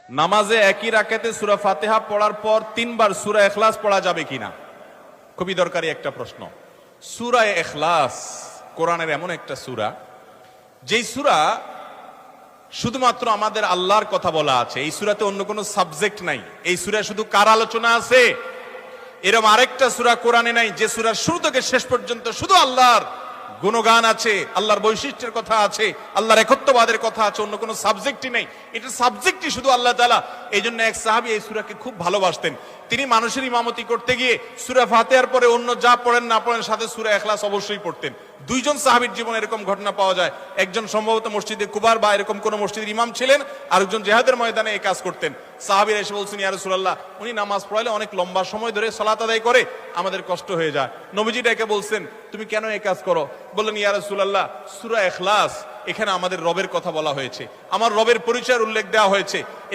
নামাজে একই রাকাতে সূরা ফাতিহা পড়ার পর 3 বার সূরা ইখলাস পড়া যাবে কিনা? খুবই দরকারি একটা প্রশ্ন। সূরা ইখলাস কোরআনের এমন একটা সূরা, যেই সূরা শুধুমাত্র আমাদের আল্লাহর কথা বলা আছে। এই সূরাতে অন্য কোনো সাবজেক্ট নাই। এই সূরায় শুধু কার আলোচনা আছে? এরকম আরেকটা সূরা কোরআনে নাই যে সূরার শুরু থেকে শেষ পর্যন্ত শুধু আল্লাহর গুণগান আছে, আল্লাহর বৈশিষ্ট্যের কথা আছে, আল্লাহর একত্ববাদের কথা আছে, অন্য কোনো সাবজেক্টই নেই। এটা সাবজেক্টই শুধু আল্লাহ তাআলা। এই জন্য এক সাহাবী এই সূরাকে খুব ভালোবাসতেন। তিনি মানুষের ইমামতি করতে গিয়ে সূরা ফাতিহার পরে অন্য যা পড়েন না পড়েন সাথে সূরা ইখলাস অবশ্যই পড়তেন। দুইজন সাহাবীর জীবনে এরকম ঘটনা পাওয়া যায়। একজন সম্ভবত মসজিদে কুবার বা এরকম কোন মসজিদের ইমাম ছিলেন, আরেকজন জিহাদের ময়দানে এই কাজ করতেন। সাহাবীরা এসে বলছেন, ইয়া রাসূলুল্লাহ, উনি নামাজ পড়ালে অনেক লম্বা সময় ধরে সালাত আদায় করে, আমাদের কষ্ট হয়ে যায়। নবীজি ডেকে বলছেন, তুমি কেন এই কাজ করো? বললেন, ইয়া রাসূলুল্লাহ, সূরা ইখলাস এখানে আমাদের রবের কথা বলা হয়েছে, আমার রবের পরিচয়ের উল্লেখ দেওয়া হয়েছে।